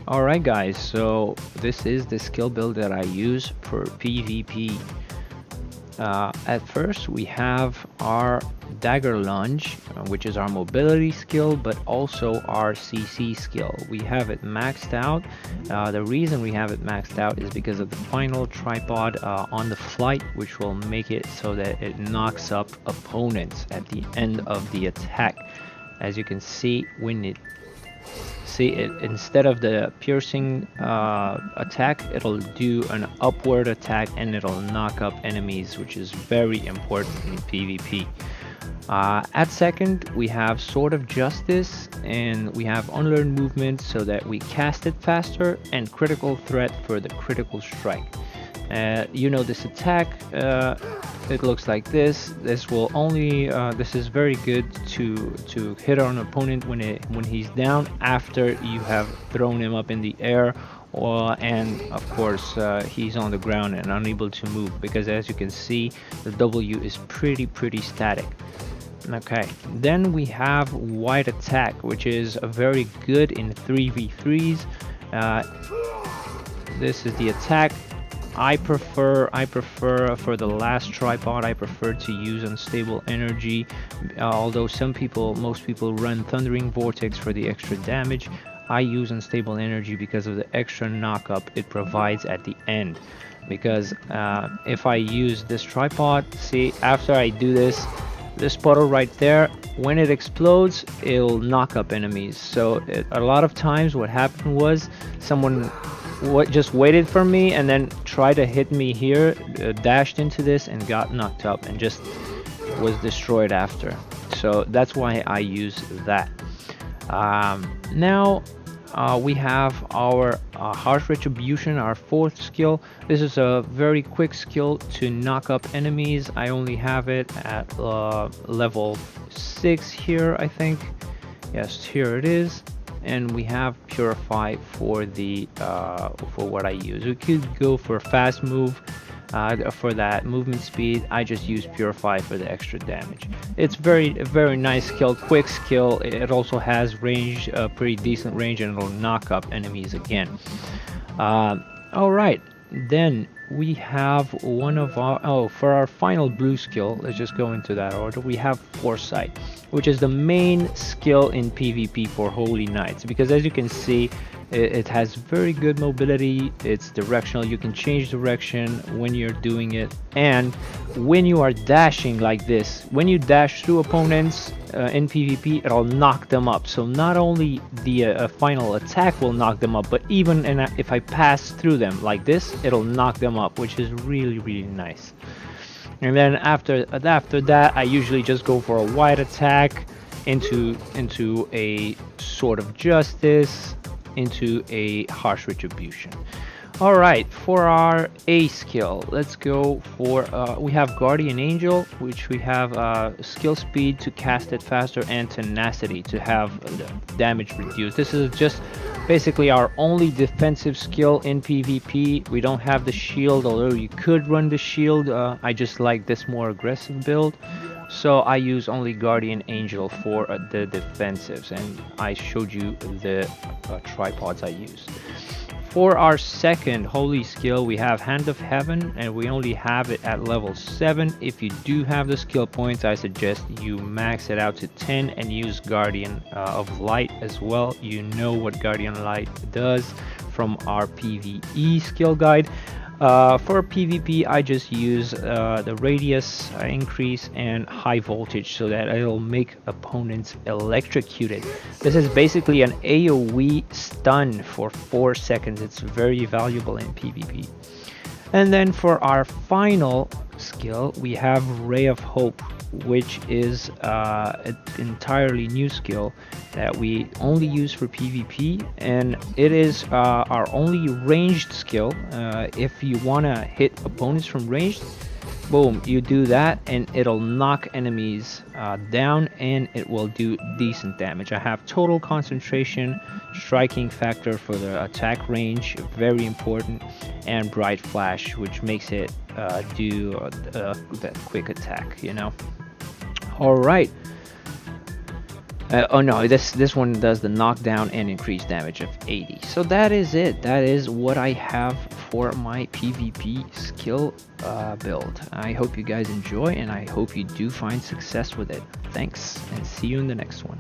Alright guys, so this is the skill build that I use for PvP. At first we have our dagger lunge, which is our mobility skill, but also our CC skill. We have it maxed out. The reason we have it maxed out is because of the final tripod on the flight, which will make it so that it knocks up opponents at the end of the attack. As you can see, when it instead of the piercing attack, it'll do an upward attack and it'll knock up enemies, which is very important in PvP. At second, we have Sword of Justice, and we have Unlearned Movement so that we cast it faster, and Critical Threat for the critical strike. This attack, it looks like this. This will only this is very good to hit an opponent when he's down, after you have thrown him up in the air, and of course he's on the ground and unable to move, because as you can see, the W is pretty static. Okay, then we have Wide Attack, which is very good in 3v3s. This is the attack. I prefer for the last tripod, I prefer to use Unstable Energy, although most people run Thundering Vortex for the extra damage. I use Unstable Energy because of the extra knockup it provides at the end. Because if I use this tripod, see, after I do this puddle right there, when it explodes, it'll knock up enemies. So a lot of times what happened was someone just waited for me and then tried to hit me here, dashed into this and got knocked up and just was destroyed after. So that's why I use that. Now we have our Harsh Retribution, our fourth skill. This is a very quick skill to knock up enemies. I only have it at level 6 here, I think. Yes, here it is. And we have Purify for the for what I use. We could go for fast move. For that movement speed, I just use Purify for the extra damage. It's a very nice skill, quick skill. It also has range, pretty decent range, and it'll knock up enemies again. All right, then we have one of our for our final blue skill. Let's just go into that order. We have Foresight, which is the main skill in PvP for Holy Knights, because as you can see, it has very good mobility. It's directional. You can change direction when you're doing it, and when you are dashing like this, when you dash through opponents in PvP, it'll knock them up. So not only the final attack will knock them up, but even if I pass through them like this, it'll knock them up, which is really nice. And then after that, I usually just go for a wide attack into a Sword of Justice, into a Harsh Retribution. Alright, for our A skill, let's go for we have Guardian Angel, which we have skill speed to cast it faster, and tenacity to have damage reduced. This is just basically our only defensive skill in PvP. We don't have the shield, although you could run the shield. I just like this more aggressive build, so I use only Guardian Angel for the defensives, and I showed you the tripods I use. For our second holy skill, we have Hand of Heaven, and we only have it at level 7. If you do have the skill points, I suggest you max it out to 10 and use Guardian of Light as well. You know what Guardian Light does from our PvE skill guide. For PvP, I just use the radius increase and high voltage so that it'll make opponents electrocuted. This is basically an AoE stun for 4 seconds. It's very valuable in PvP. And then for our final skill, we have Ray of Hope, which is an entirely new skill that we only use for PvP, and it is our only ranged skill. If you want to hit opponents from range, boom, you do that and it'll knock enemies down, and it will do decent damage. I have total concentration, striking factor for the attack range, very important, and bright flash, which makes it do that quick attack, you know. All right, Oh no, this one does the knockdown and increased damage of 80. So that is it. That is what I have for my PvP skill build. I hope you guys enjoy, and I hope you do find success with it. Thanks, and see you in the next one.